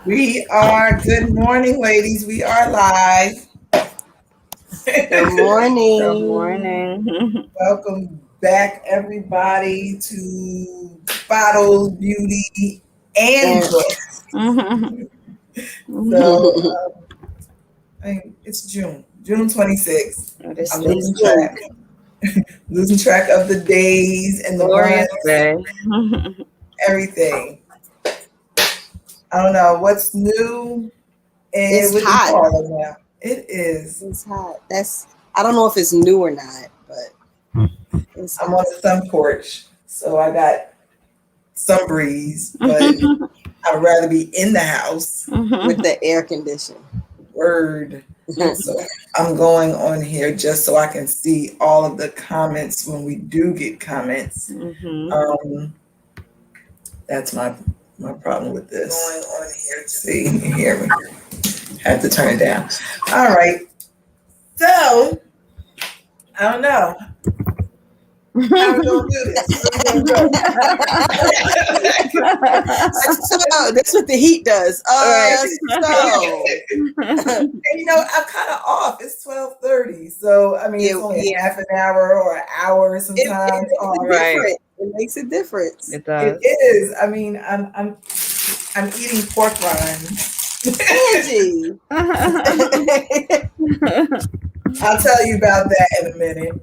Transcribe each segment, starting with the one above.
We are, good morning, ladies. We are live. Good Good morning. morning. Welcome back, everybody, to Bottles, Beauty, and And Books. Mhm. So, it's June 26th. It is I'm the it's June. losing track of the days and the glorious months, day. everything. I don't know what's new It's with the hot. fall now. It is. It's hot. I don't know if it's new or not, but it's I'm on hot. the sun porch, so I got some breeze, but I'd rather be in the house. With the air condition. Word. So I'm going on here just so I can see all of the comments when we do get comments. Mhm. Um, that's my problem with this. Going on here. See, you hear me? Have to turn it down. All right. So I don't know how we gonna do this. Where we gonna go? That's what the heat does. Right. And I'm kind of off. It's 12:30, so I mean, it's only Yeah, half an hour or an hour it sometimes makes a off. Right. difference. It makes a difference. It It does. is. I mean, I'm eating pork rinds. Angie. I'll tell you about that in a minute.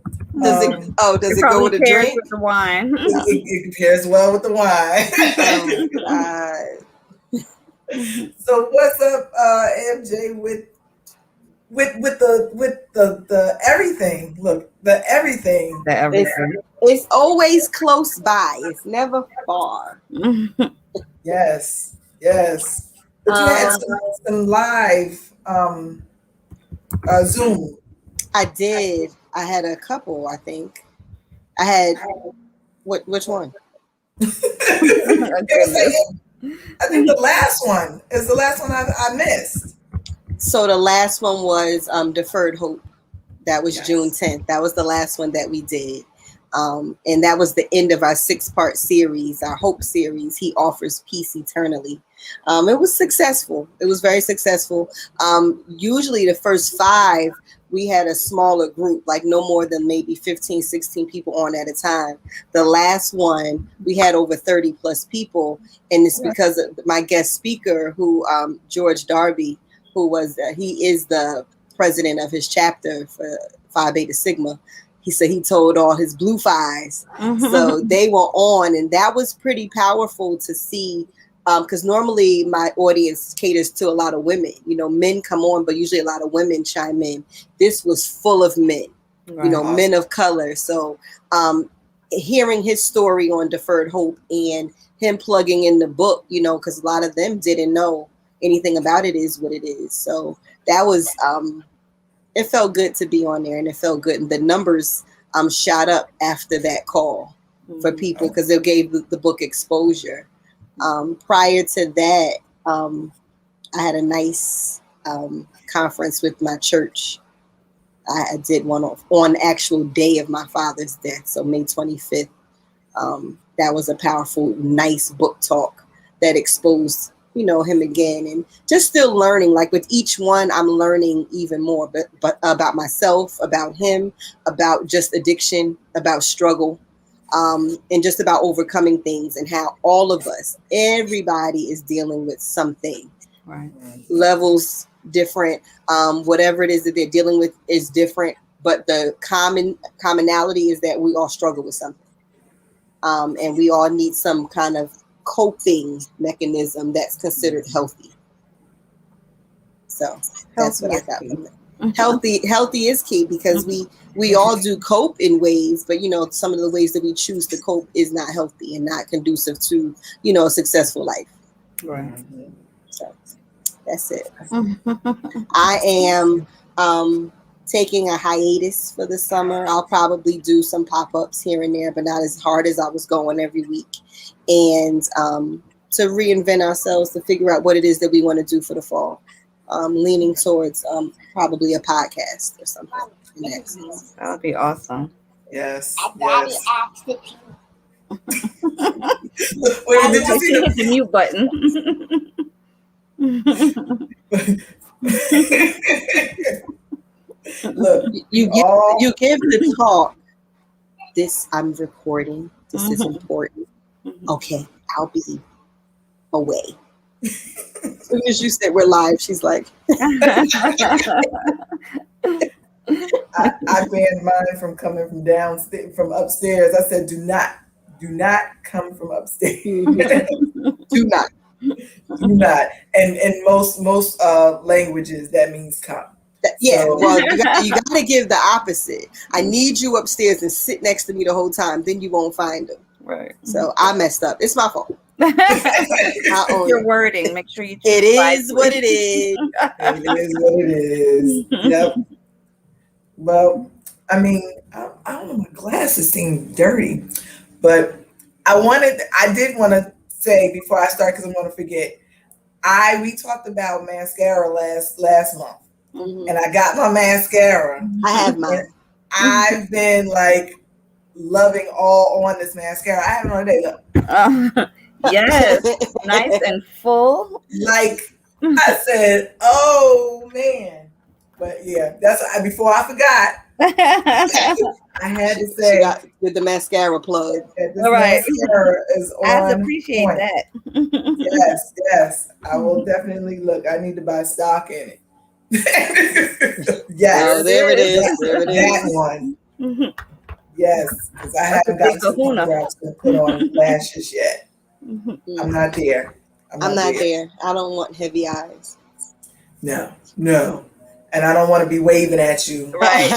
Does it Um, does It it go probably with a pairs drink? with the wine. it pairs well with the wine. Oh God. So what's up, MJ, with the everything? Look, the everything. The It's everything. it's always close by. It's never far. Yes, yes. But you had Um, some live Zoom. I did. I had a couple, I think. I had which one? It was I think the last one is the last one I missed. So the last one was Deferred Hope. That was June Yes. 10th. That was the last one that we did. And that was the end of our 6-part series, our Hope series. He offers peace eternally. It was successful. It was very successful. Usually the first 5, we had a smaller group, like no more than maybe 15, 16 people on at a time. The last one, we had over 30 plus people. And it's because of my guest speaker, who George Darby, who was, he is the president of his chapter for Phi Beta Sigma. He said he told all his blue fives. So they were on, and that was pretty powerful to see, because normally my audience caters to a lot of women. Men come on, but usually a lot of women chime in. This was full of men, Right. men of color. So hearing his story on Deferred Hope and him plugging in the book, because a lot of them didn't know anything about it, is what it is. So that was it felt good to be on there, and it felt good. And the numbers shot up after that call for people because they gave the book exposure. Prior to that, I had a nice conference with my church. I did one on actual day of my father's death, so May 25th. That was a powerful, nice book talk that exposed him again, and just still learning. Like with each one, I'm learning even more, but about myself, about him, about just addiction, about struggle, and just about overcoming things, and how all of us, everybody is dealing with something. Right. Levels different, whatever it is that they're dealing with is different, but the commonality is that we all struggle with something, and we all need some kind of coping mechanism that's considered healthy. So that's what I got from it. Healthy is key, because we all do cope in ways, but some of the ways that we choose to cope is not healthy and not conducive to a successful life. Right. So that's it. I am taking a hiatus for the summer. I'll probably do some pop-ups here and there, but not as hard as I was going every week. And to reinvent ourselves, to figure out what it is that we want to do for the fall. Leaning towards probably a podcast or something. That would be awesome. Yes. Daddy Yes. asked it. Wait, did you see Hit the mute button. Look, you give the talk. This I'm recording. This is important. Okay, I'll be away. As soon as you said we're live, she's like, I banned mine from coming from downstairs, from upstairs. I said, do not come from upstairs. do not. Do not. And in most languages, that means come. Yeah, So- well, you got to give the opposite. I need you upstairs and sit next to me the whole time. Then you won't find them. Right. So I messed up. It's my fault. Your wording. Make sure you. It is what it is. It is what it is. Yep. Well, I mean, I don't know. My glasses seem dirty, but I did want to say before I start, because I'm going to forget. We talked about mascara last month, and I got my mascara. I have mine. I've been like loving all on this mascara. I haven't on a day. Look. Yes, nice and full. Like I said, oh man. But yeah, that's before I forgot. I had to say with the mascara plug. This all right. mascara is on I appreciate point. that. Yes. I will definitely look. I need to buy stock in it. Yes. Oh, there it is. There it is. That one. Yes, because I haven't got to put on lashes yet. I'm not there. I'm not there. I don't want heavy eyes. No. And I don't want to be waving at you. Right.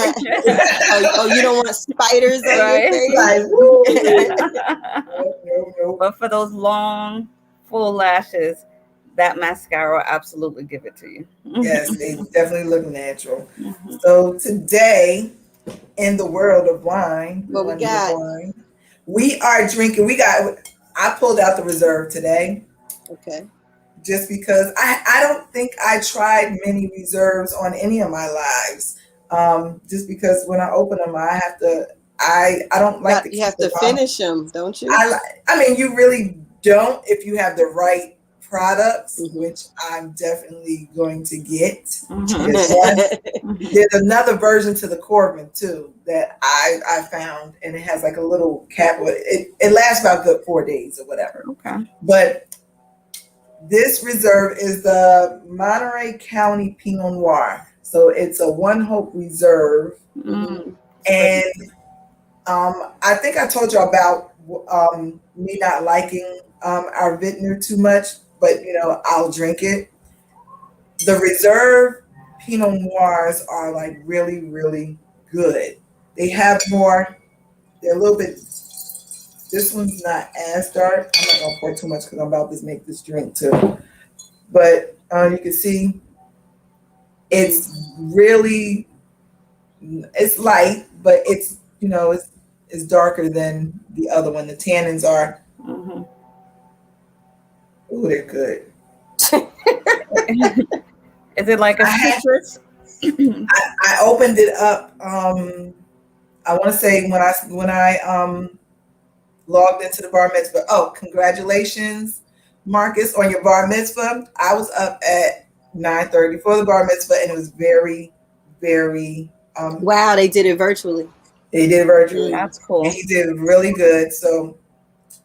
Oh, you don't want spiders on Right. your face? Like, no. But for those long, full lashes, that mascara will absolutely give it to you. Yes, they definitely look natural. So today, in the world of wine, what we got? We are drinking. I pulled out the Reserve today. Okay. Just because I don't think I tried many Reserves on any of my lives. Just because when I open them, I have to. I don't like. You have to finish them, don't you? I mean, you really don't if you have the right products, which I'm definitely going to get. There's another version to the Corbin too that I found, and it has like a little cap. It lasts about a good 4 days or whatever. Okay. But this Reserve is the Monterey County Pinot Noir. So it's a One Hope Reserve. And I think I told you about me not liking our vintner too much, but I'll drink it. The Reserve Pinot Noirs are like really, really good. They have more, they're a little bit, this one's not as dark. I'm not gonna pour too much because I'm about to make this drink too. But you can see it's really, it's light, but it's, it's darker than the other one. The tannins are, oh, they're good. Is it like a citrus? I opened it up. I want to say when I logged into the bar mitzvah. Oh, congratulations, Marcus, on your bar mitzvah. I was up at 9:30 for the bar mitzvah, and it was very, very. Wow, they did it virtually. They did it virtually. That's cool. And he did really good. So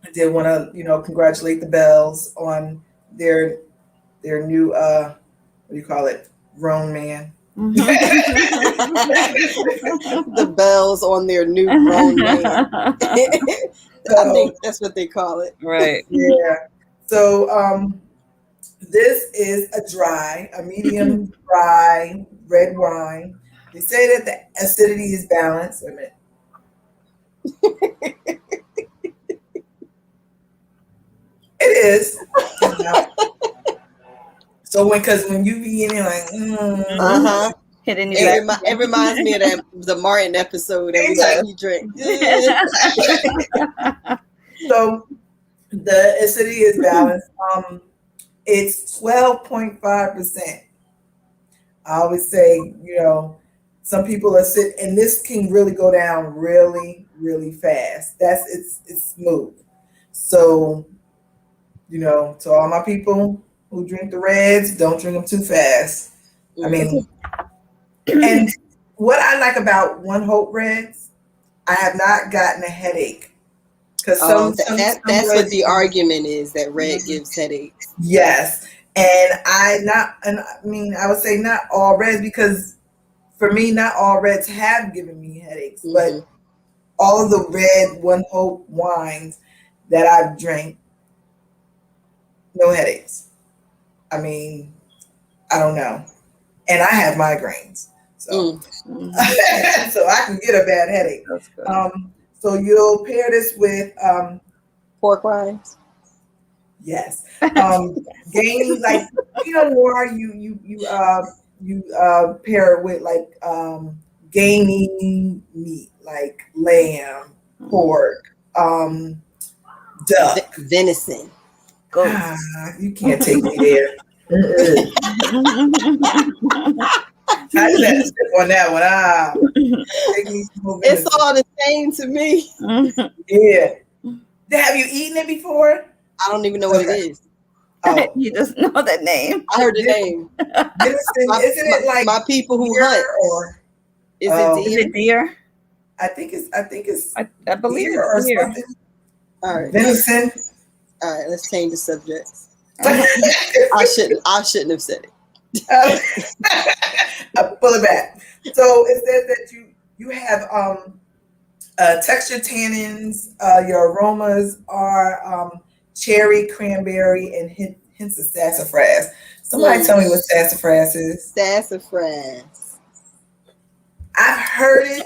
I did want to, congratulate the Bells on their new what do you call it? Grown man. The Bells on their new grown man. I think that's what they call it. Right. Yeah. So this is a medium dry red wine. They say that the acidity is balanced. Wait a minute. It is. So when you be in there like, It reminds me of the Martin episode every time you drink. So the acidity is balanced. It's 12.5%. I always say, some people are and this can really go down really, really fast. It's smooth. So, to all my people, who drink the reds, don't drink them too fast. I Mm. mean, and what I like about One Hope Reds, I have not gotten a headache. Because That's what the argument is, that red gives headaches. Yes. And I would say not all reds, because for me, not all reds have given me headaches, but all of the red One Hope wines that I've drank, no headaches. I mean, I don't know. And I have migraines. So so I can get a bad headache. That's good. So you'll pair this with Pork rinds. yes. Gaining like Pinot Noir, you pair it with like gamey meat, like lamb, pork, duck, venison. You can't take me there. I just had to step on that one. Take me some more It's venison. all the same to me. Yeah. Have you eaten it before? I don't even know what it is. Oh, You just know the name. I heard the name. venison, isn't it like my people who deer hunt? or Is Oh. it Is deer? it deer? I think it's I believe deer or it's deer. something. All right. Venison. All right, let's change the subject. I I shouldn't have said it. pull it back. So it says that you have texture tannins. Your aromas are cherry, cranberry, and hints of sassafras. Somebody tell me what sassafras is. Sassafras. I've heard it.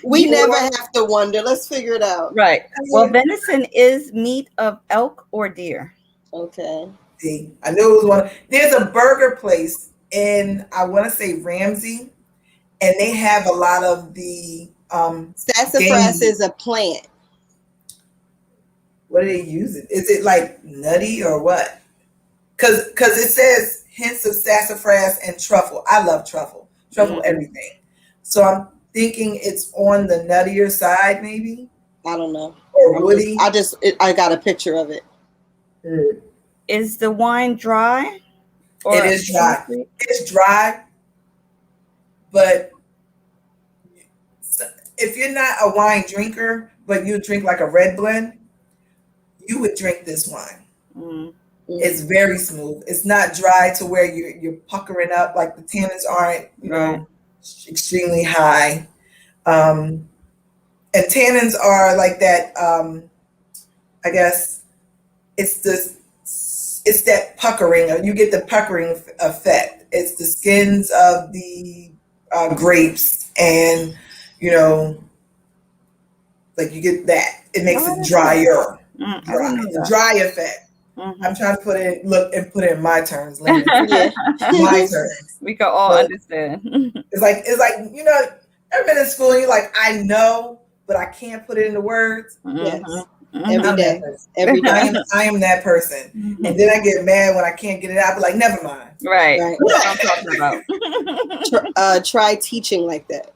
We never have to wonder. Let's figure it out. Right. Well, venison is meat of elk or deer. Okay. See, I knew it was one. There's a burger place in, I want to say, Ramsey, and they have a lot of the Sassafras is a plant. What do they use it? Is it like nutty or what? Because it says hints of sassafras and truffle. I love truffle everything. So I'm thinking it's on the nuttier side, maybe. I don't know. Or woody. I got a picture of it. Is the wine dry? It is dry. It's dry, but if you're not a wine drinker, but you drink like a red blend, you would drink this wine. It's very smooth. It's not dry to where you're puckering up, like the tannins aren't, know, extremely high. And tannins are like that. I guess it's that puckering. You get the puckering effect. It's the skins of the grapes, and like you get that. It makes it drier. It's a dry effect. I'm trying to put it in my terms, Linda. My terms. We can all understand. It's like ever been in school and you're like, I know, but I can't put it into words. Yes. Every day. I am that person. And then I get mad when I can't get it out, but like, never mind. Right. That's what I'm talking about. Try teaching like that.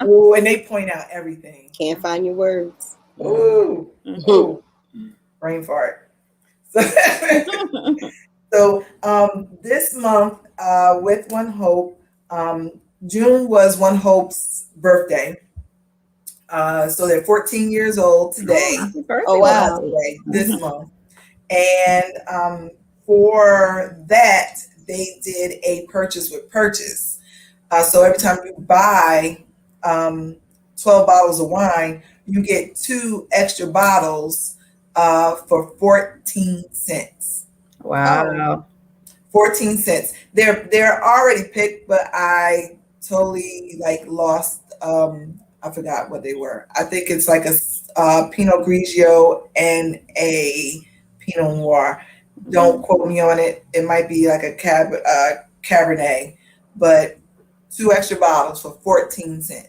Oh, and they point out everything. Can't find your words. Ooh. Ooh. Brain fart. So this month with One Hope, June was One Hope's birthday. So they're 14 years old today. Oh wow! This month, and for that they did a purchase with purchase. So every time you buy 12 bottles of wine, you get 2 extra bottles for 14 cents. Wow. 14 cents. They're already picked, but I totally lost. I forgot what they were. I think it's like a Pinot Grigio and a Pinot Noir. Don't quote me on it. It might be like a Cabernet, but 2 extra bottles for 14 cents.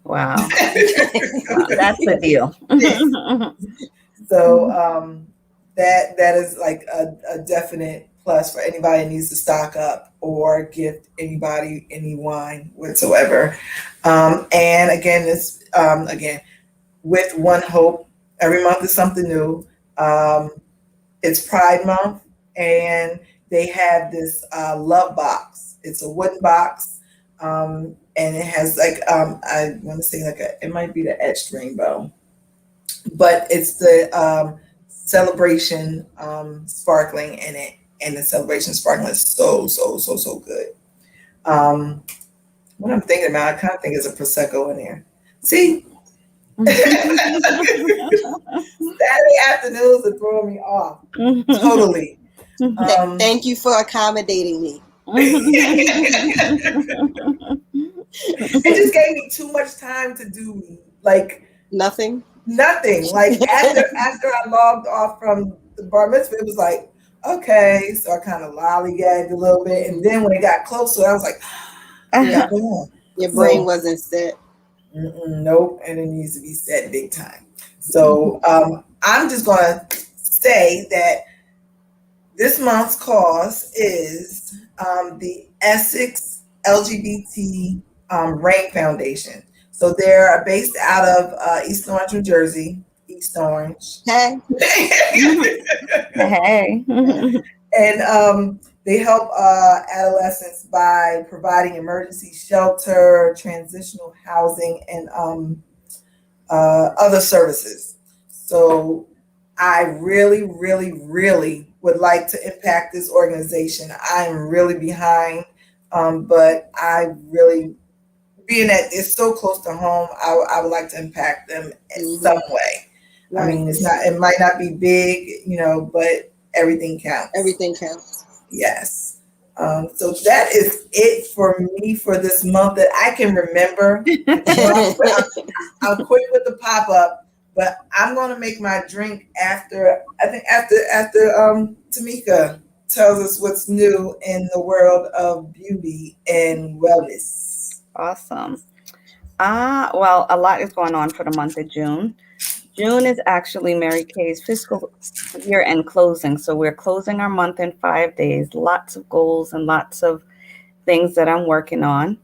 Wow. That's the deal. So that is like a definite plus for anybody that needs to stock up or gift anybody any wine whatsoever. And again, this with One Hope, every month is something new. It's Pride Month, and they have this love box. It's a wooden box, and it has like I want to say like it might be the etched rainbow, but it's the celebration sparkling in it, and the celebration sparkling is so good. Um, what I'm thinking about, I kind of think it's a prosecco in there. See, Saturday afternoons are throwing me off totally. Thank you for accommodating me. It just gave me too much time to do like Nothing. Like after I logged off from the bar mitzvah, it was like, okay, so I kind of lollygagged a little bit, and then when it got closer, I was like, Yeah, your brain wasn't set. Nope, and it needs to be set big time. So I'm just gonna say that this month's cause is the Essex LGBT Rain Foundation. So they're based out of East Orange, New Jersey. East Orange. Hey. Hey. And they help adolescents by providing emergency shelter, transitional housing, and other services. So I really, really, really would like to impact this organization. I'm really behind, but I really, being that it's so close to home, I would like to impact them in some way. Right. I mean, it might not be big, but everything counts. Everything counts. Yes. So that is it for me for this month that I can remember. I'm quick with the pop up, but I'm going to make my drink after Tamika tells us what's new in the world of beauty and wellness. Awesome. Well, a lot is going on for the month of June. June is actually Mary Kay's fiscal year end closing. So we're closing our month in 5 days. Lots of goals and lots of things that I'm working on.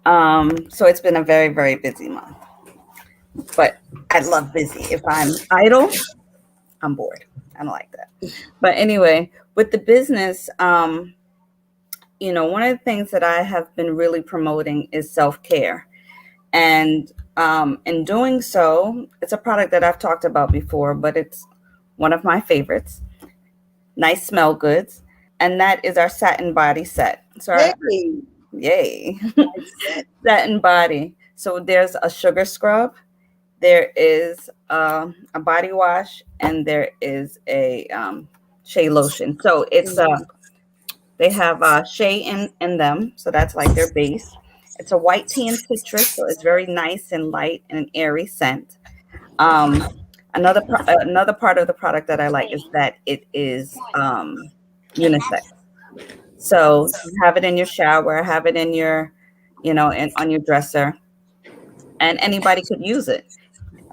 So it's been a very, very busy month. But I love busy. If I'm idle, I'm bored. I don't like that. But anyway, with the business, one of the things that I have been really promoting is self-care. And in doing so, it's a product that I've talked about before, but it's one of my favorites. Nice smell goods. And that is our satin body set. So yay. Satin body. So there's a sugar scrub, there is a body wash, and there is a shea lotion. So it's they have shea in them. So that's like their base. It's a white tea and citrus, so it's very nice and light and an airy scent. Another part of the product that I like is that it is unisex. So you have it in your shower, have it in your, and on your dresser, and anybody could use it.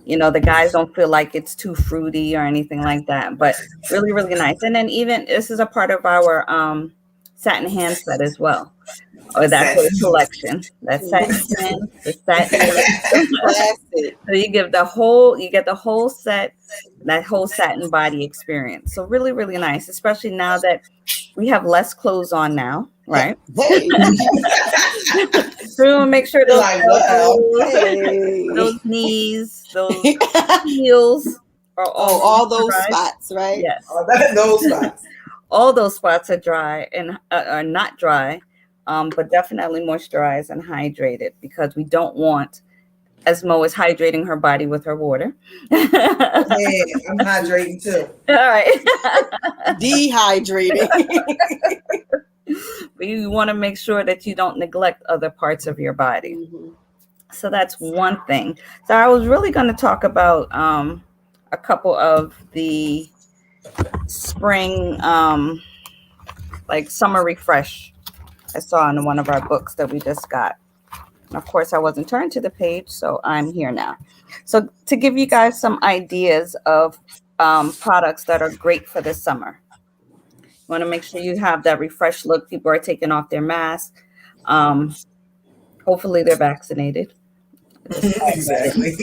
The guys don't feel like it's too fruity or anything like that, but really, really nice. And then even this is a part of our satin hand set as well. Or that whole collection. That's satin hand, the satin. So you get the whole set, that whole satin body experience. So really, really nice, especially now that we have less clothes on now, right? So we want to make sure those knees, those heels are all those dry spots, right? Yes. Those spots. All those spots are dry and are not dry. But definitely moisturized and hydrated, because we don't want, as Mo is hydrating her body with her water. Hey, I'm hydrating too. All right. Dehydrating. But you want to make sure that you don't neglect other parts of your body. Mm-hmm. So that's one thing. So I was really going to talk about a couple of the spring, like summer refresh I saw in one of our books that we just got. And of course, I wasn't turned to the page, so I'm here now. So to give you guys some ideas of products that are great for the summer. You want to make sure you have that refreshed look. People are taking off their masks. Hopefully they're vaccinated. Exactly.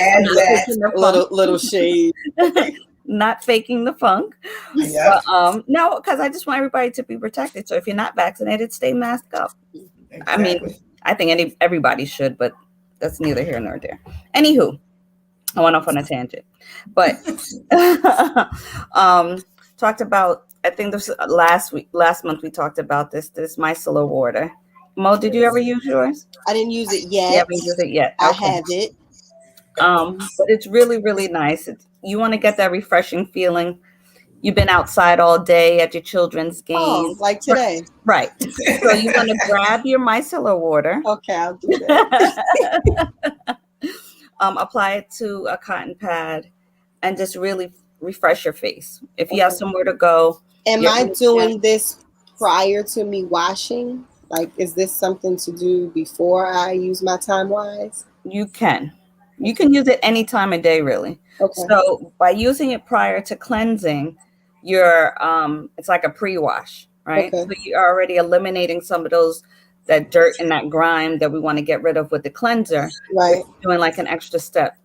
And And that, little shade. Not faking the funk. yeah, But no, because I just want everybody to be protected. So if you're not vaccinated, stay masked up. I mean, exactly. I think everybody should, but that's neither here nor there. Anywho, I went off on a tangent, but talked about. I think this last month we talked about this micellar water. Mo, did you ever use yours? I didn't use it You yet. haven't used it yet. I Okay. have it. But it's really, really nice. You want to get that refreshing feeling. You've been outside all day at your children's game. Oh, like today. Right. So you want to grab your micellar water. Okay, I'll do that. Apply it to a cotton pad and just really refresh your face. If you have somewhere to go. Am I doing this prior to me washing? Like, is this something to do before I use my Time Wise? You can use it any time of day, really. Okay. So by using it prior to cleansing, you're it's like a pre-wash, right? Okay. So you're already eliminating some of that dirt and that grime that we want to get rid of with the cleanser. Right. Doing like an extra step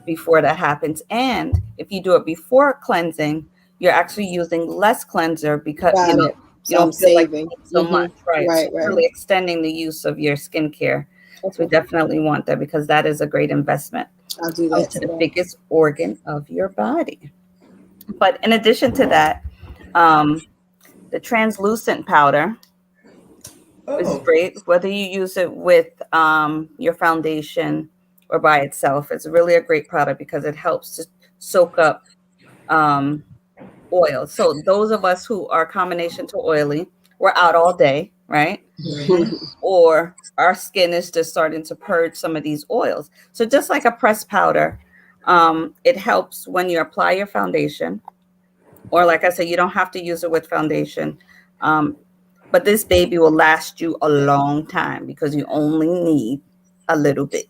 before that happens. And if you do it before cleansing, you're actually using less cleanser because you don't feel saving. like so much, right? Right, so really extending the use of your skincare. Okay. So we definitely want that because that is a great investment. I'll do that To the biggest organ of your body. But in addition to that, the translucent powder is great. Whether you use it with your foundation or by itself, it's really a great product because it helps to soak up oil. So those of us who are combination to oily, we're out all day, right? Or our skin is just starting to purge some of these oils. So just like a pressed powder, it helps when you apply your foundation, or like I said, you don't have to use it with foundation. But this baby will last you a long time because you only need a little bit,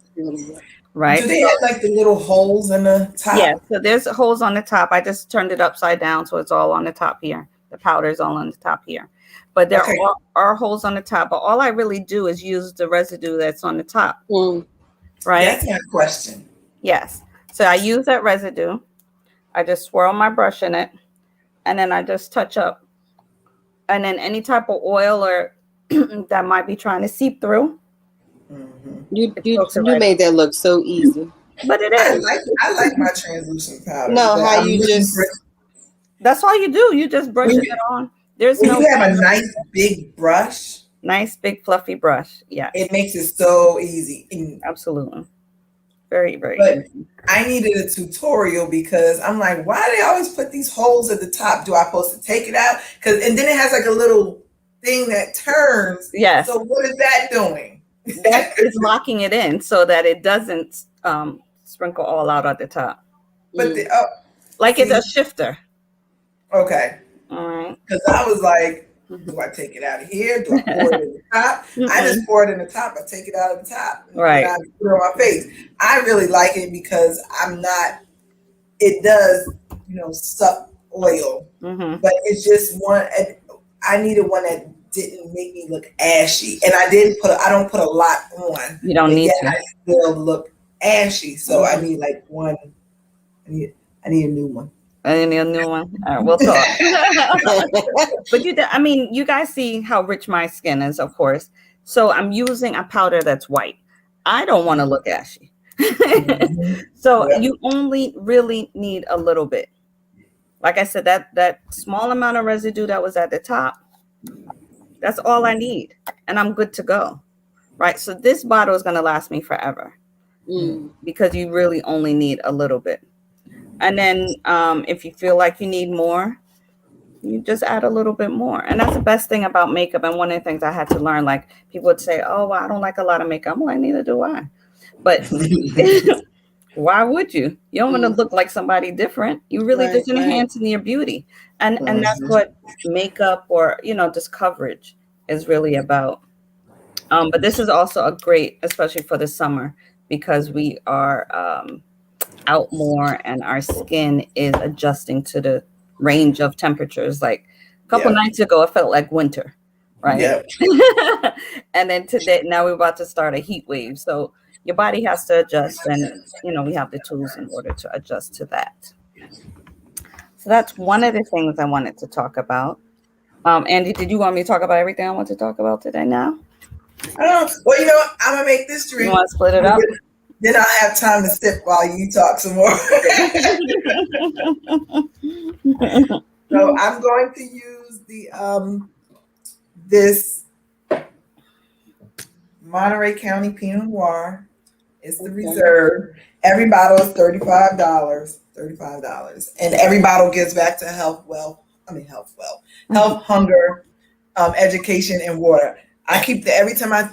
right? Do they have like the little holes in the top? Yeah, so there's holes on the top. I just turned it upside down, so it's all on the top here. The powder is all on the top here. But there are holes on the top. But all I really do is use the residue that's on the top, right? That's my question. Yes. So I use that residue. I just swirl my brush in it, and then I just touch up. And then any type of oil or that might be trying to seep through. You made that look so easy. But it is. I like my translucent powder. No, how you just... That's all you do. You just brush it on. There's no... You have a nice big brush. Nice big fluffy brush. Yeah. It makes it so easy. Absolutely. Very, very easy. I needed a tutorial because I'm like, why do they always put these holes at the top? Do I supposed to take it out? And then it has like a little thing that turns. Yes. So what is that doing? That is locking it in so that it doesn't sprinkle all out at the top. But it's a shifter. Okay. All right. Because I was like, do I take it out of here? Do I pour it in the top? I just pour it in the top. I take it out of the top. Right. And I put it on my face. I really like it because it does, suck oil. But it's just one, I needed one that didn't make me look ashy. And I don't put a lot on. You don't need to. I still look ashy. So I need like one, I need a new one. I need a new one. All right, we'll talk. But you guys see how rich my skin is, of course. So I'm using a powder that's white. I don't want to look ashy. So you only really need a little bit. Like I said, that small amount of residue that was at the top, that's all I need. And I'm good to go. Right? So this bottle is going to last me forever because you really only need a little bit. And then if you feel like you need more, you just add a little bit more. And that's the best thing about makeup. And one of the things I had to learn, like people would say, oh, well, I don't like a lot of makeup. I'm like, neither do I. But why would you? You don't want to look like somebody different. You really just enhancing your beauty. And that's what makeup or, just coverage is really about. But this is also a great, especially for the summer, because we are out more and our skin is adjusting to the range of temperatures. Like a couple nights ago, it felt like winter, right? Yep. And then today, now we're about to start a heat wave. So your body has to adjust, and we have the tools in order to adjust to that. So that's one of the things I wanted to talk about. Andy, did you want me to talk about everything I want to talk about today now? Well, you know what? I'm gonna make this You drink. want to split it up? Then I'll have time to sip while you talk some more. So I'm going to use the this Monterey County Pinot Noir. It's the reserve. Every bottle is $35. $35. And every bottle gives back to health, hunger, education, and water. I keep every time I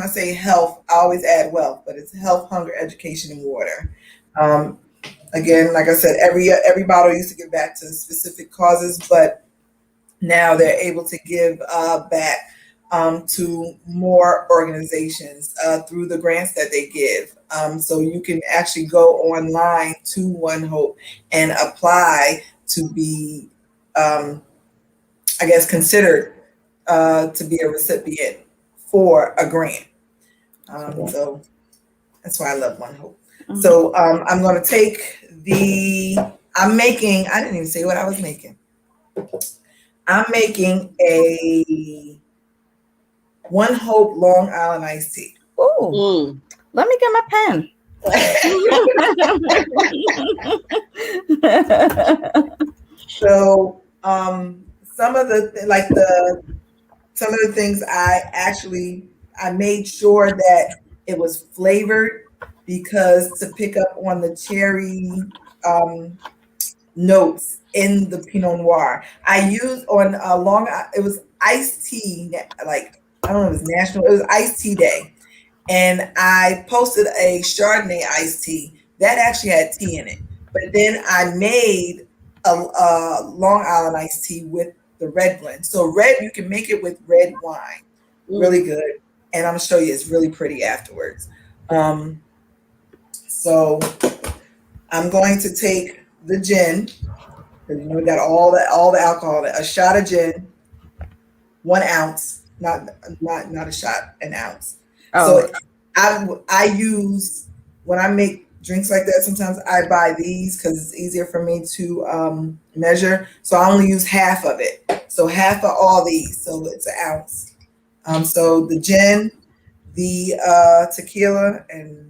say health, I always add wealth, but it's health, hunger, education, and water. Um, Again, like I said, every bottle used to give back to specific causes, but now they're able to give back to more organizations through the grants that they give. So you can actually go online to One Hope and apply to be, considered to be a recipient for a grant. So that's why I love One Hope. Mhm. So I'm going to take I didn't even say what I was making. I'm making a One Hope Long Island iced tea. Ooh, let me get my pen. So some of the things I made sure that it was flavored, because to pick up on the cherry notes in the Pinot Noir. I used on it was iced tea, like I don't know, it was national, it was iced tea day. And I posted a Chardonnay iced tea that actually had tea in it. But then I made a Long Island iced tea with the red blend. So you can make it with red wine. Really good. And I'm gonna show you, it's really pretty afterwards. So I'm going to take the gin, because we got all the alcohol. A shot of gin, 1 ounce, not a shot, an ounce. Oh. So I use, when I make drinks like that, sometimes I buy these because it's easier for me to measure. So I only use half of it. So half of all these, so it's 1 ounce. So the gin, the tequila, and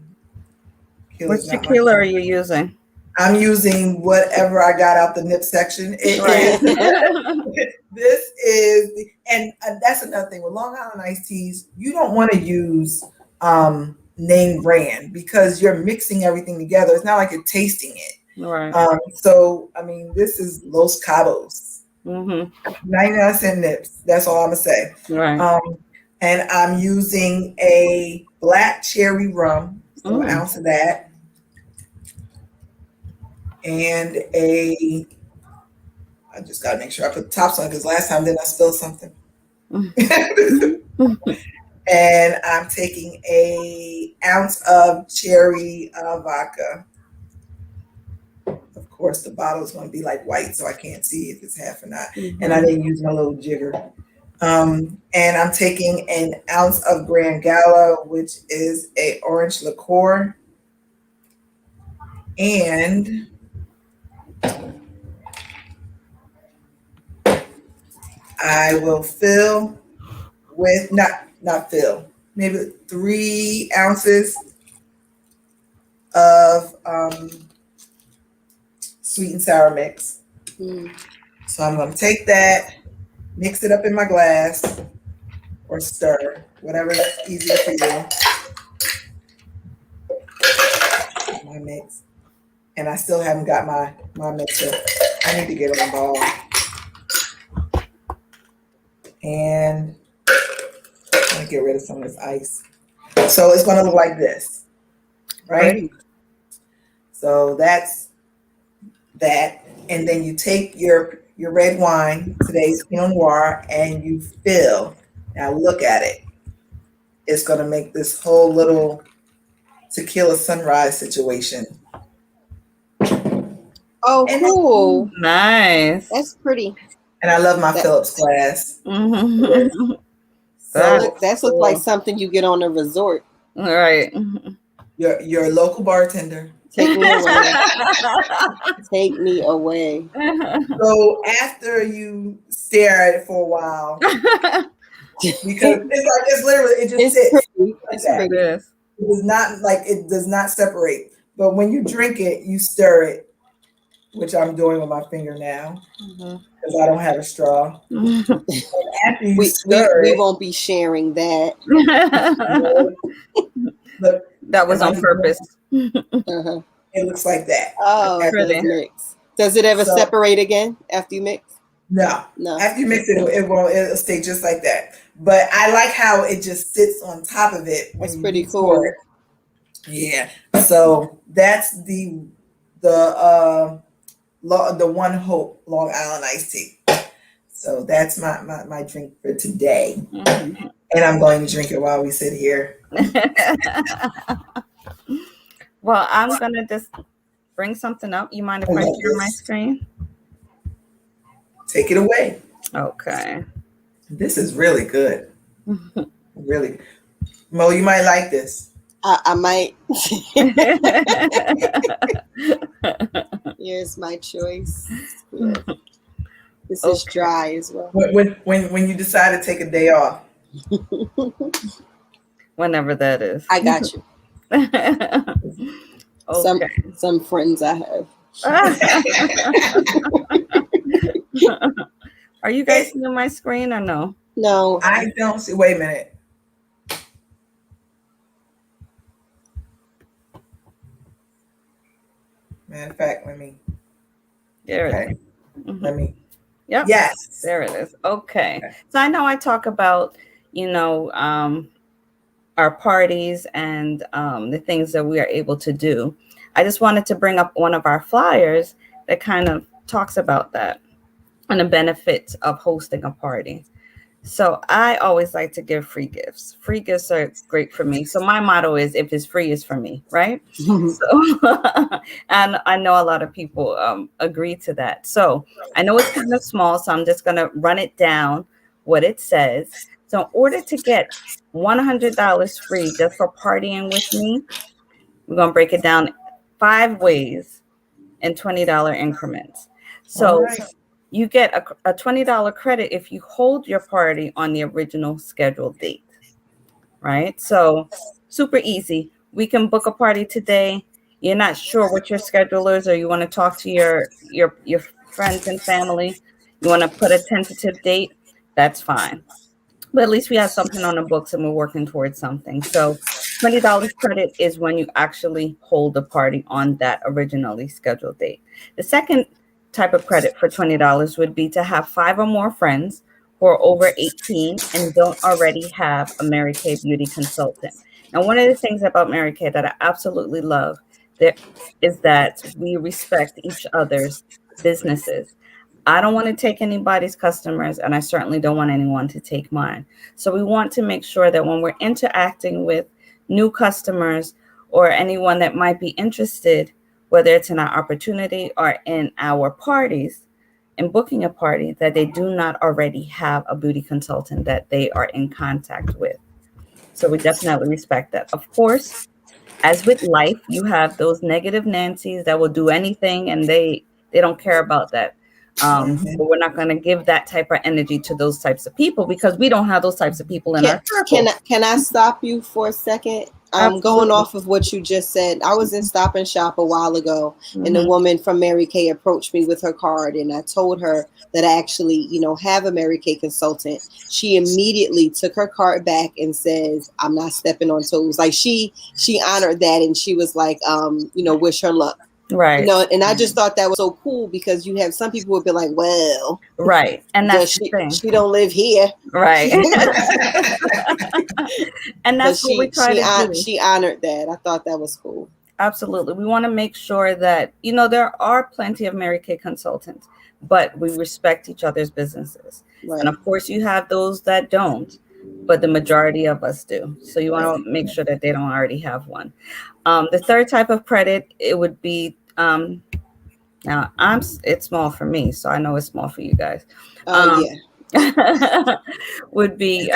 Which tequila are you using? I'm using whatever I got out the nip section. This is, and that's another thing with Long Island iced teas. You don't want to use name brand, because you're mixing everything together. It's not like you're tasting it. Right. So I mean, this is Los Cabos, 99-cent nips. That's all I'm gonna say. Right. And I'm using a black cherry rum, so 1 ounce of that. And I just gotta make sure I put the tops on, because last time didn't I spill something? And I'm taking 1 ounce of cherry vodka. Of course, the bottle is going to be like white, so I can't see if it's half or not. And I didn't use my little jigger. And I'm taking 1 ounce of Grand Gala, which is a orange liqueur. And I will fill with, not fill, maybe 3 ounces of sweet and sour mix. So I'm going to take that, mix it up in my glass, or stir, whatever is easier for you. My mix. And I still haven't got my mixer. I need to get on the ball. And I'm going to get rid of some of this ice. So it's going to look like this, right? So that's that. And then you take your red wine, today's Pinot Noir, and you fill. Now look at it. It's going to make this whole little tequila sunrise situation. Oh, cool. Nice. That's pretty. And I love my Phillips glass. So That's look like something you get on a resort. Right. your local bartender. Take me away. Take me away. So after you stare at it for a while, because it's literally it just It's sits pretty. like It's that. pretty. Yes. It does not separate. But when you drink it, you stir it, which I'm doing with my finger now because I don't have a straw. After you We stir it, won't be sharing that. look, That was on purpose. Uh-huh. it looks like that. Oh, it Pretty. does mix. Does it ever So- separate again after you mix? No. No. After you mix it, it'll stay just like that. But I like how it just sits on top of it. That's when you pretty pour cool. it. Yeah. So that's the One Hope Long Island iced tea. So that's my drink for today. Mhm. And I'm going to drink it while we sit here. Well, I'm gonna just bring something up. You mind if I share my screen? Take it away. Okay. This is really good. Really. Mo, you might like this. I might. Here's my choice. Yeah. This is Okay. dry as well. When you decide to take a day off. Whenever that is. I got you. Okay. Some friends I have. Are you guys seeing my screen or no? No. I don't see. Wait a minute. Matter of fact, let me. There it Okay. is. Mhm. Let me. Yep. Yes. There it is. Okay. So I know I talk about, our parties and the things that we are able to do. I just wanted to bring up one of our flyers that kind of talks about that and the benefits of hosting a party. So I always like to give free gifts. Free gifts are great for me. So my motto is, if it's free, it's for me, right? So, and I know a lot of people agree to that. So I know it's kind of small, so I'm just going to run it down what it says. So in order to get $100 free just for partying with me, we're going to break it down 5 ways in $20 increments. So All right. you get a $20 credit if you hold your party on the original scheduled date, right? So super easy. We can book a party today. You're not sure what your schedule is, or you want to talk to your friends and family. You want to put a tentative date. That's fine. But at least we have something on the books and we're working towards something. So $20 credit is when you actually hold the party on that originally scheduled date. The second type of credit for $20 would be to have 5 or more friends who are over 18 and don't already have a Mary Kay beauty consultant. Now, one of the things about Mary Kay that I absolutely love is that we respect each other's businesses. I don't want to take anybody's customers, and I certainly don't want anyone to take mine. So we want to make sure that when we're interacting with new customers or anyone that might be interested, whether it's in our opportunity or in our parties, in booking a party, that they do not already have a beauty consultant that they are in contact with. So we definitely respect that. Of course, as with life, you have those negative Nancy's that will do anything and they don't care about that. But we're not going to give that type of energy to those types of people because we don't have those types of people in our circle. Can I stop you for a second? Going off of what you just said, I was in Stop and Shop a while ago, and a woman from Mary Kay approached me with her card, and I told her that I actually, have a Mary Kay consultant. She immediately took her card back and says, "I'm not stepping on toes." Like she honored that, and she was like, wish her luck. Right. And I just thought that was so cool because you have some people would be like, well, right. And that's the thing. She don't live here. Right. And that's what we try to do. She honored that. I thought that was cool. Absolutely. We want to make sure that, there are plenty of Mary Kay consultants, but we respect each other's businesses. Right. And of course you have those that don't, but the majority of us do. So you want to make sure that they don't already have one. The third type of credit, it would be, now it's small for me, so I know it's small for you guys. Yeah. Would be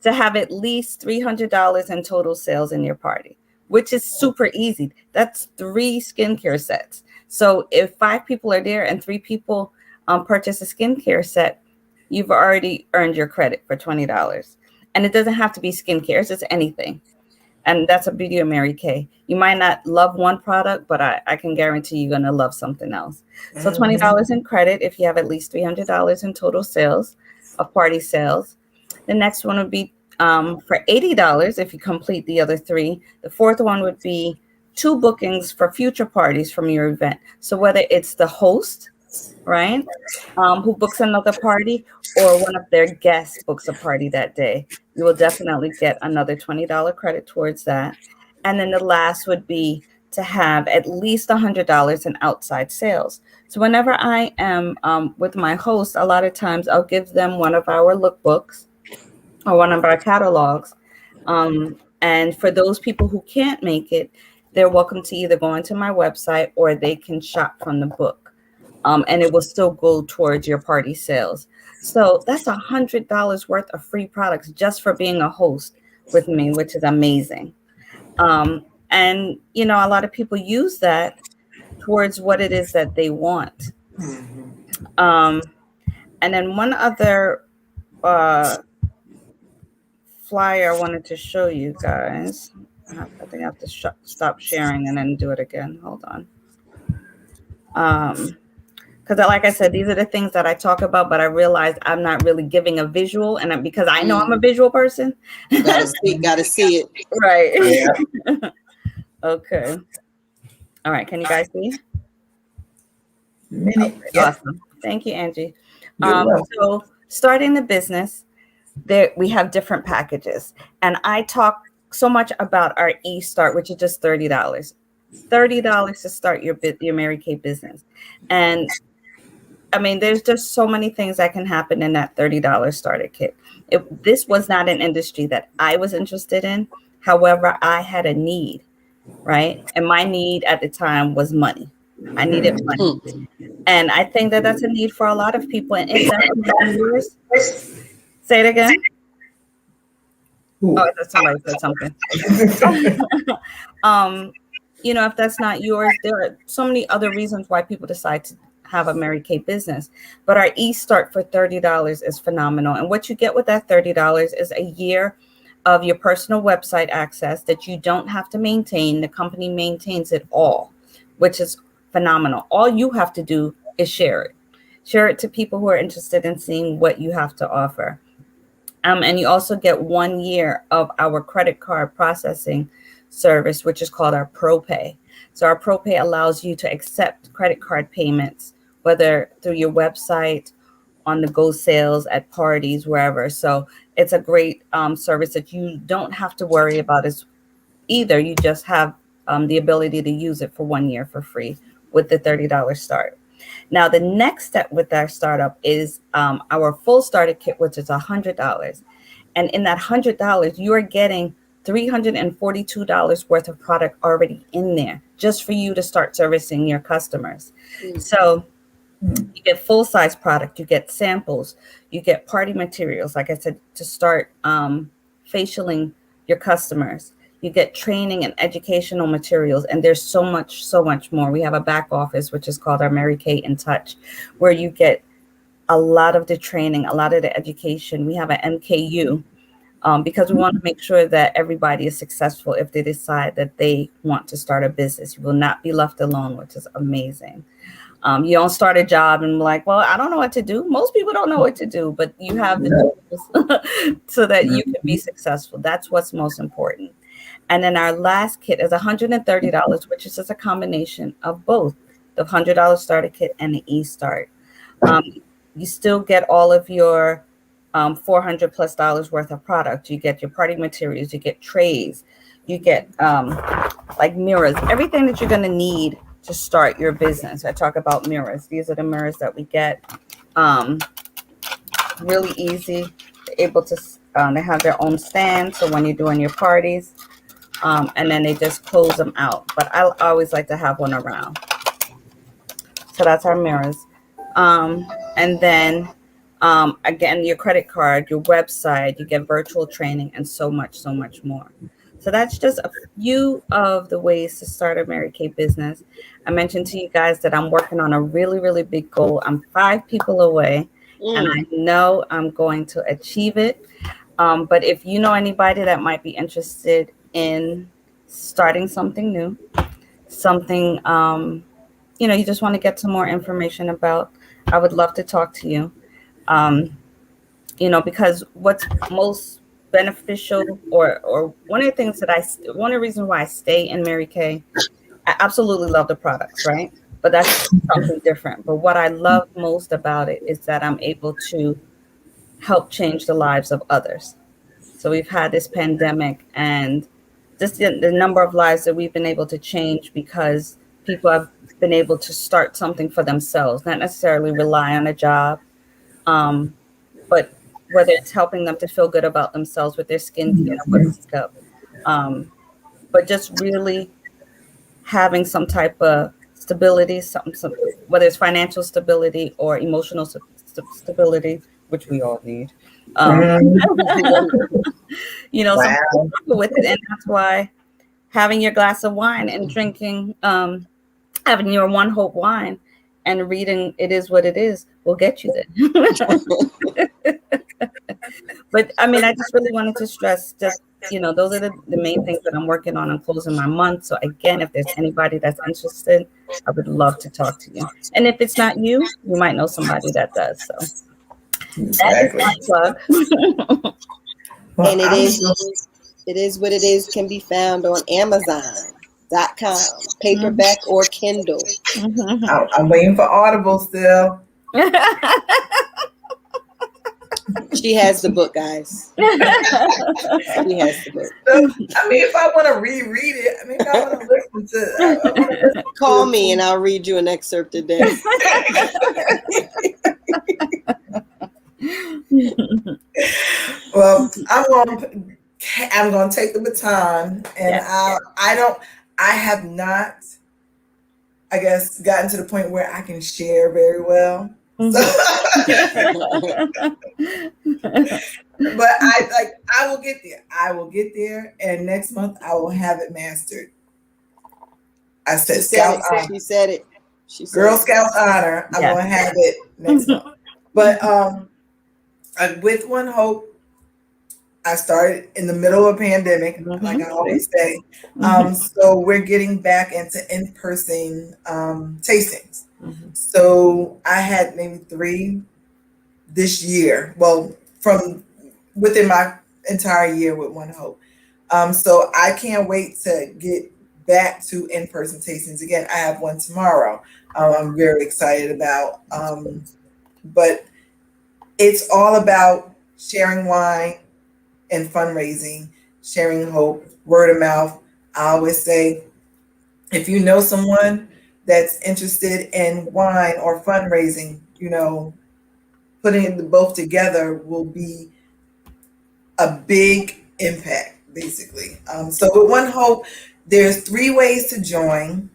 to have at least $300 in total sales in your party, which is super easy. That's 3 skincare sets. So if 5 people are there and 3 people purchase a skincare set, you've already earned your credit for $20. And it doesn't have to be skincare, it's just anything. And that's a beauty of Mary Kay. You might not love one product, but I can guarantee you're going to love something else. So $20 in credit if you have at least $300 in total sales of party sales. The next one would be for $80 if you complete the other 3. The fourth one would be 2 bookings for future parties from your event. So whether it's the host, right, who books another party, or one of their guests books a party that day, you will definitely get another $20 credit towards that. And then the last would be to have at least $100 in outside sales. So whenever I am with my host, a lot of times I'll give them one of our lookbooks or one of our catalogs. And for those people who can't make it, they're welcome to either go onto my website or they can shop from the book. And it will still go towards your party sales. So that's $100 worth of free products just for being a host with me, which is amazing. And, you know, a lot of people use that towards what it is that they want. And then one other flyer I wanted to show you guys. I think I have to stop sharing and then do it again. Hold on. Because like I said, these are the things that I talk about, but I realize I'm not really giving a visual, and because I know I'm a visual person. Gotta see it. Right. Yeah. Okay. All right. Can you guys see? Mini, Okay, awesome. Thank you, Angie. You're welcome. So starting the business, there we have different packages, and I talk so much about our e-start, which is just $30. $30 to start your Mary Kay business. And I mean, there's just so many things that can happen in that $30 starter kit. This was not an industry that I was interested in. However, I had a need, right? And my need at the time was money. I needed money. And I think that that's a need for a lot of people. And if that's yours, say it again. Oh, I thought somebody said something. You know, if that's not yours, there are so many other reasons why people decide to have a Mary Kay business. But our e-start for $30 is phenomenal. And what you get with that $30 is a year of your personal website access that you don't have to maintain. The company maintains it all, which is phenomenal. All you have to do is share it. Share it to people who are interested in seeing what you have to offer. And you also get 1 year of our credit card processing service, which is called our ProPay. So our ProPay allows you to accept credit card payments, whether through your website, on the go sales, at parties, wherever. So it's a great service that you don't have to worry about either. You just have the ability to use it for 1 year for free with the $30 start. Now, the next step with our startup is our full starter kit, which is $100. And in that $100, you are getting $342 worth of product already in there just for you to start servicing your customers. So you get full size product, you get samples, you get party materials, like I said, to start facialing your customers. You get training and educational materials, and there's so much more. We have a back office, which is called our Mary Kay in Touch, where you get a lot of the training, a lot of the education. We have an MKU because we want to make sure that everybody is successful if they decide that they want to start a business. You will not be left alone, which is amazing. You don't start a job and be like, well, I don't know what to do. Most people don't know what to do, but you have the tools so that you can be successful. That's what's most important. And then our last kit is $130, which is just a combination of both the $100 starter kit and the e-start. You still get all of your $400+ worth of product. You get your party materials, you get trays, you get like mirrors, everything that you're going to need to start your business. I talk about mirrors. These are the mirrors that we get. Really easy, able to, they have their own stand. So when you're doing your parties, and then they just close them out. But I always like to have one around. So that's our mirrors. And then Again, your credit card, your website, you get virtual training, and so much more. So that's just a few of the ways to start a Mary Kay business. I mentioned to you guys that I'm working on a really big goal. I'm 5 people away, and I know I'm going to achieve it. But if you know anybody that might be interested in starting something new, something you just want to get some more information about, I would love to talk to you. Um, because what's most beneficial, or one of the things that one of the reasons why I stay in Mary Kay, I absolutely love the products, right? But that's something different. But what I love most about it is that I'm able to help change the lives of others. So we've had this pandemic, and just the number of lives that we've been able to change because people have been able to start something for themselves, not necessarily rely on a job, but whether it's helping them to feel good about themselves with their skincare or makeup, but just really having some type of stability, whether it's financial stability or emotional stability, which we all need. Um, some people with it, and that's why having your glass of wine and drinking, having your One Hope wine and reading "It Is What It Is" will get you there. But I mean, I just really wanted to stress just, those are the main things that I'm working on. I'm closing my month. So again, if there's anybody that's interested, I would love to talk to you. And if it's not you, you might know somebody that does. So that is my plug. Well, and it is what it is can be found on Amazon.com, paperback or Kindle. I'm waiting for Audible still. She has the book, guys. She has the book. So, I mean, if I want to reread it, I mean, if I want to listen to call me and I'll read you an excerpt today. Well, I'm going to take the baton, and I have not, I guess, gotten to the point where I can share very well. But I will get there. I will get there, and next month I will have it mastered. I said, She said it. Girl Scouts honor. I'm going to have it next month. But with One Hope, I started in the middle of a pandemic, like I always say. So we're getting back into in-person tastings. So I had maybe 3 this year. Well, from within my entire year with One Hope. So I can't wait to get back to in-person tastings again. I have one tomorrow. I'm very excited about. But it's all about sharing wine and fundraising, sharing hope, word of mouth. I always say, if you know someone that's interested in wine or fundraising, putting the both together will be a big impact, basically. So with One Hope, there's 3 ways to join.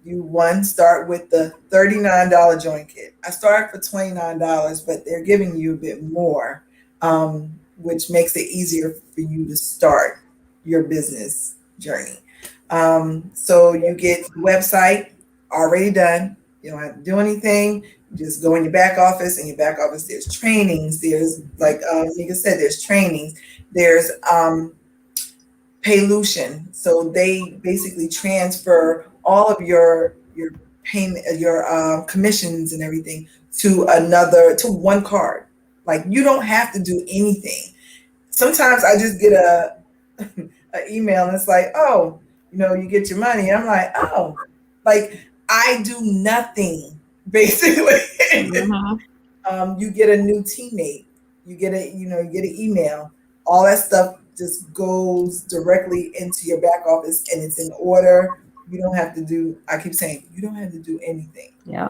You start with the $39 join kit. I started for $29, but they're giving you a bit more, which makes it easier for you to start your business journey. So you get the website already done. You don't have to do anything. You just go in your back office. In your back office, there's trainings. There's, like Nika said, there's trainings. There's Paylution. So they basically transfer all of your payment, your commissions and everything to one card. Like, you don't have to do anything. Sometimes I just get an email and it's like, oh, you get your money. I'm like, oh, like, I do nothing, basically. You get a new teammate. You get an email. All that stuff just goes directly into your back office, and it's in order. You don't have to do, I keep saying, you don't have to do anything. Yeah.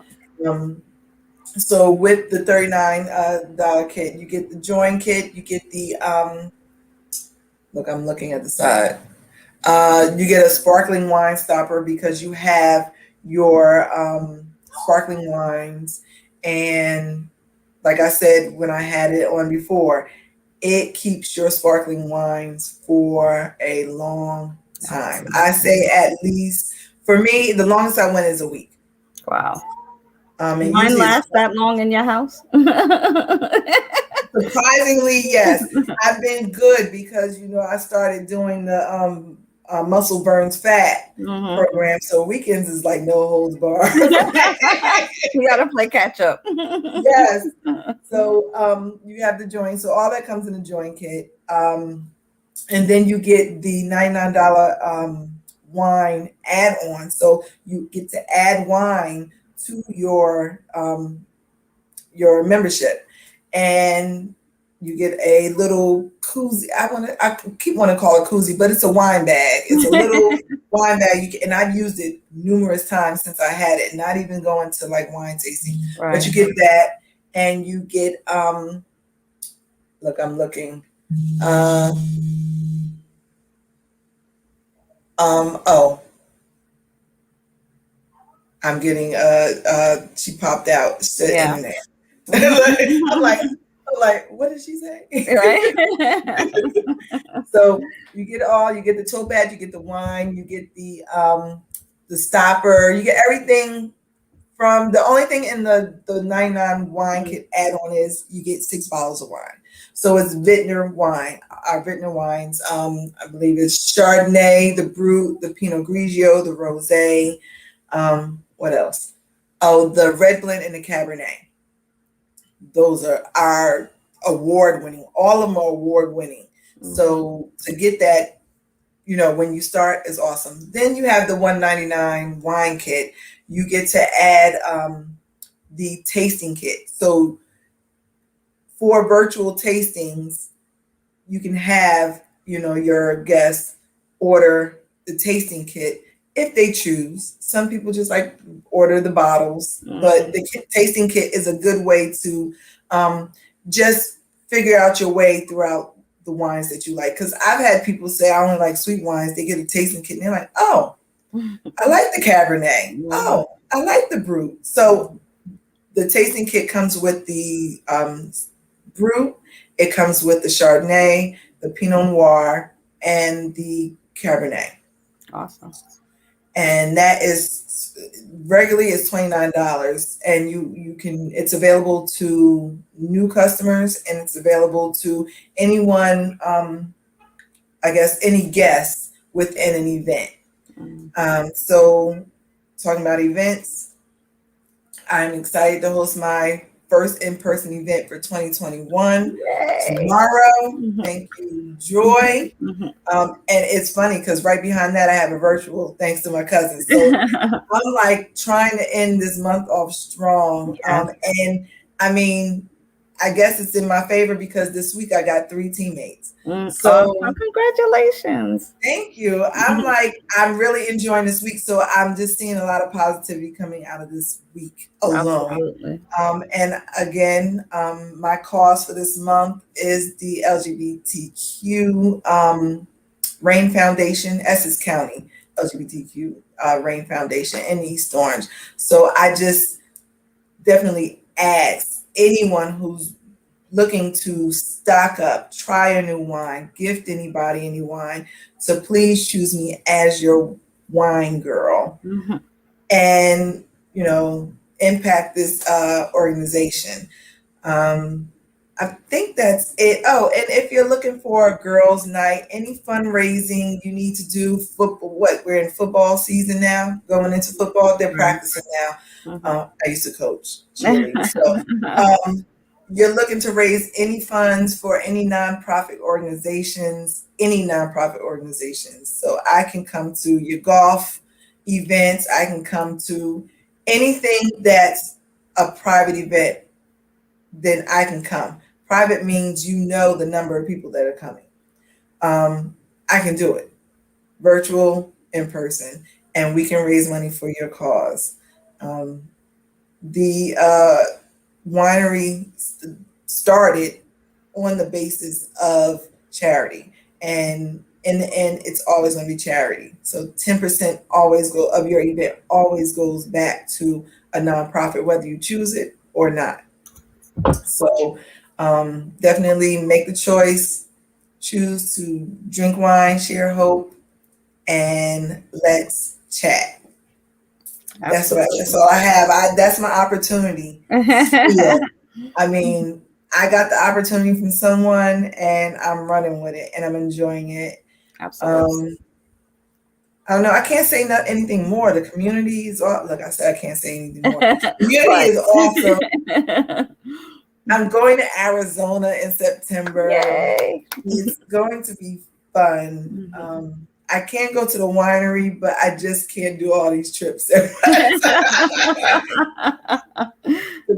So with the $39 kit, you get the join kit, you get the, look, I'm looking at the side. You get a sparkling wine stopper because you have your sparkling wines, and like I said when I had it on before, it keeps your sparkling wines for a long time. I say at least, for me, the longest I went is a week. Wow. And Mine usually it's lasts that long in your house? surprisingly, yes. I've been good because I started doing the muscle burns fat Mhm. program, so weekends is like no holds bar. You gotta play catch up. Yes. So you have the joint. So all that comes in the joint kit. And then you get the $99 wine add-on. So you get to add wine to your membership, and you get a little koozie. I keep wanting to call it koozie, but it's a wine bag. It's a little wine bag. And I've used it numerous times since I had it, not even going to like wine tasting. Right. But you get that, and you get look, I'm looking. Oh, I'm getting she popped out. It's the Yeah. internet. Mhm. I'm like, what did she say? Right. So you get you get the tote bag, you get the wine, you get the stopper, you get everything. From the only thing in the 99 wine kit add on is you get 6 bottles of wine. So it's Vintner wine, our Vintner wines. I believe it's Chardonnay, the Brut, the Pinot Grigio, the Rosé. What else? Oh, the Red Blend and the Cabernet. Those are our award winning. All of them are award winning. So to get that, when you start is awesome. Then you have the 199 wine kit. You get to add the tasting kit. So for virtual tastings, you can have, your guests order the tasting kit if they choose. Some people just like order the bottles, but the tasting kit is a good way to just figure out your way throughout the wines that you like. Because I've had people say, I only like sweet wines. They get a tasting kit and they're like, oh, I like the Cabernet. Oh, I like the Brut. So the tasting kit comes with the Brut. It comes with the Chardonnay, the Pinot Noir, and the Cabernet. Awesome. And that is regularly is $29. And you can, it's available to new customers, and it's available to anyone, I guess, any guest within an event. So talking about events, I'm excited to host my first in-person event for 2021 tomorrow. Thank you, Joy. And it's funny because right behind that I have a virtual, thanks to my cousin. So I'm like trying to end this month off strong. And I mean, I guess it's in my favor because this week I got 3 teammates. So congratulations. Thank you. I'm really enjoying this week. So I'm just seeing a lot of positivity coming out of this week alone. Absolutely. And again, my cause for this month is the LGBTQ Rain Foundation, Essex County LGBTQ Rain Foundation in East Orange. So I just definitely ask anyone who's looking to stock up, try a new wine, gift anybody any wine, so please choose me as your wine girl and, impact this organization. I think that's it. Oh, and if you're looking for a girls' night, any fundraising you need to do, football, we're in football season now, going into football, they're practicing now. I used to coach cheerleading. So you're looking to raise any funds for any nonprofit organizations, So I can come to your golf events. I can come to anything that's a private event, then I can come. Private means the number of people that are coming. I can do it. Virtual, in person, and we can raise money for your cause. The winery started on the basis of charity, and in the end, it's always going to be charity. So 10% of your event always goes back to a nonprofit, whether you choose it or not. So definitely make the choice, choose to drink wine, share hope, and let's chat. That's Absolutely. all I have. That's my opportunity. Still, I mean, I got the opportunity from someone, and I'm running with it, and I'm enjoying it. Absolutely. Um, I don't know. I can't say anything more. The community is all. Look, I said I can't say anything more. Community But is awesome. I'm going to Arizona in September. yay. It's going to be fun. Mhm. I can go to the winery, but I just can't do all these trips. Because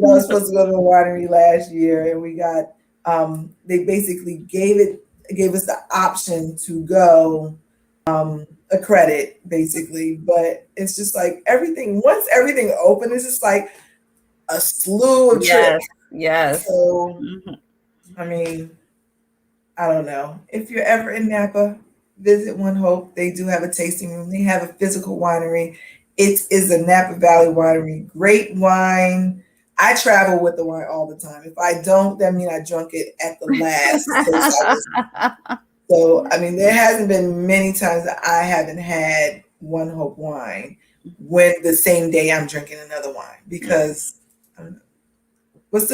I was supposed to go to the winery last year, and we got they basically gave us the option to go a credit basically, but it's just like everything once everything opened, it's just like a slew of Yes, trips. yes. So Mhm. I mean, I don't know. If you're ever in Napa, visit One Hope. They do have a tasting room. They have a physical winery. It is a Napa Valley winery. Great wine. I travel with the wine all the time. If I don't, that means I drunk it at the last place I was. So, I mean, there hasn't been many times that I haven't had One Hope wine when the same day I'm drinking another wine because what's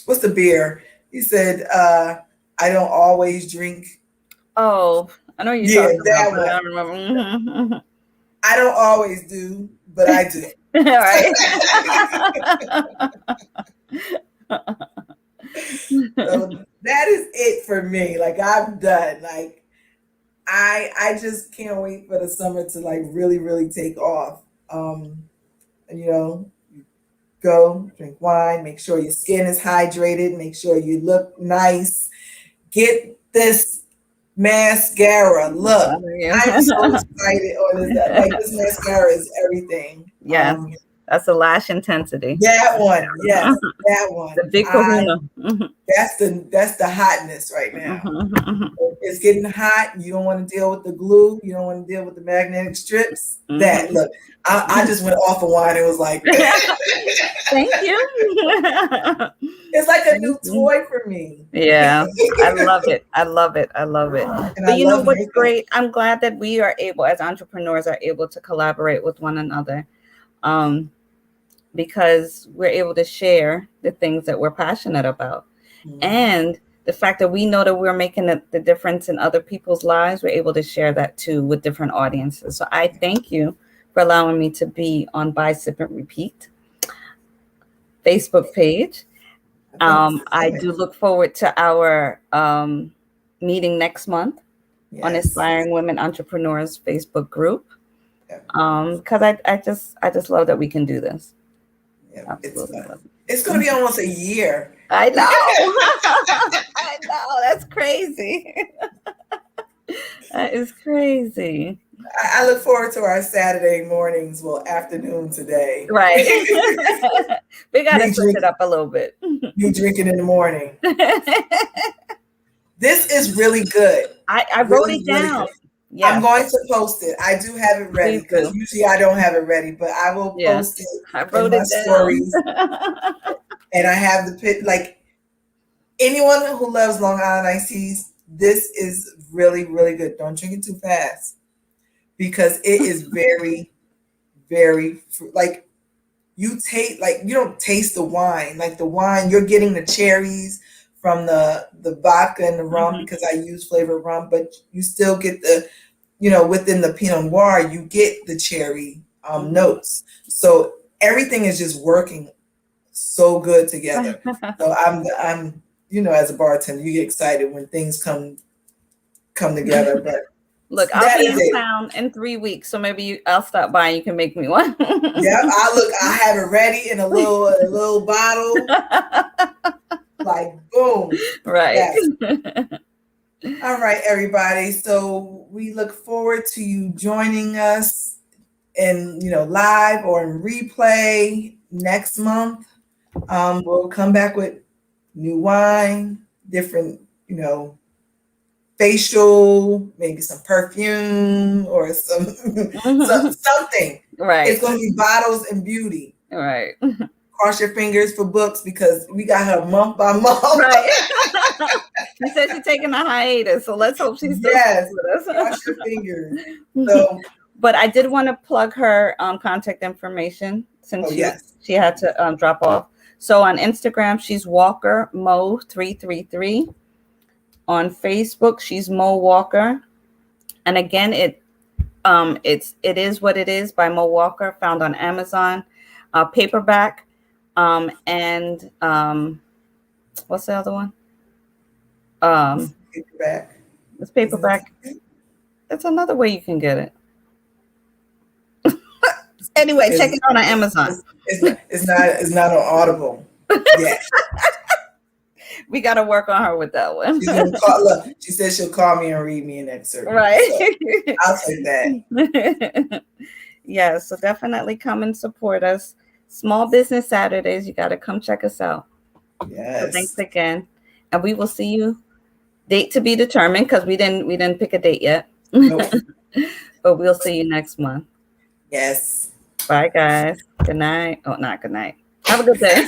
what's the beer? He said, I don't always drink. Oh, I know you're Yeah, talking about, that but I one. don't remember. Mhm. I don't always do, but I do. All right. So that is it for me. Like I'm done. Like I just can't wait for the summer to like really, really take off. And you know, go drink wine, make sure your skin is hydrated, make sure you look nice. Get this mascara. Look, Follow you. I'm so excited on this. Like this mascara is everything. Yes, that's a lash intensity. That one, yes, that one. The big kahuna. Mhm. That's the hotness right now. Mhm, mhm, It's getting hot. You don't want to deal with the glue. You don't want to deal with the magnetic strips. That mhm. look, I just went off of wine. It was like Thank you. it's like a Thank new you. toy for me. Yeah, I love it. I love it. I love it. And I But you know love what's makeup. great? I'm glad that we are able, as entrepreneurs, are able to collaborate with one another, um, because we're able to share the things that we're passionate about. Mhm. And the fact that we know that we're making the difference in other people's lives, we're able to share that too with different audiences. So I thank you for allowing me to be on Buy, Sip, and Repeat Facebook page. Thank you so I much. do look forward to our meeting next month on Yes. Inspiring Women Entrepreneurs Facebook group. Yep. Because I just love that we can do this. Yep. It's Absolutely love fun. It's gonna be it. almost a year. I know. I know. That's crazy. That is crazy. I look forward to our Saturday mornings, well, afternoon today. Right. We got to me switch drink it up a little bit. me drinking in the morning. This is really good. I wrote Really, it really good. down. I'm Yes, going to post it. I do have it ready please because do. usually I don't have it ready, but I will Yeah, post it I in wrote my it down. stories. And I have the pit like anyone who loves Long Island iced teas, this is really, really good. Don't drink it too fast because it is very, very like you taste like you don't taste the wine. Like the wine, you're getting the cherries from the vodka and the rum Mhm, because I use flavored rum, but you still get the within the Pinot Noir, you get the cherry mhm. notes. So everything is just working so good together. So I'm as a bartender, you get excited when things come together. But Look, I'll that be is in it. town in 3 weeks, so maybe I'll stop by and you can make me one. Yep. I have it ready in a little bottle. Like boom. Right. Yes. All right, everybody. So we look forward to you joining us in live or in replay next month. We'll come back with new wine, different, facial, maybe some perfume or some Mhm. something. It's Right. going to be bottles and beauty. Right. cross your fingers for books because we got her month by month. Right. She said she's taking a hiatus, so let's hope she's still with us. Cross your fingers. So, but I did want to plug her contact information since she had to drop off. So on Instagram, she's Walker Mo 333. On Facebook, she's Mo Walker. And again, it is what it is by Mo Walker, found on Amazon, paperback, and what's the other one? Paperback. It's paperback. That's another way you can get it. Anyway, check it out on Amazon. It's not on Audible. Yeah. We got to work on her with that one. She said she'll call me and read me an excerpt. Right. So I'll take that. Yeah, so definitely come and support us. Small Business Saturdays, you got to come check us out. Yes. So thanks again. And we will see you. Date to be determined because we didn't pick a date yet. Nope. But we'll see you next month. Yes. Bye, guys. Good night. Oh, not good night. Have a good day.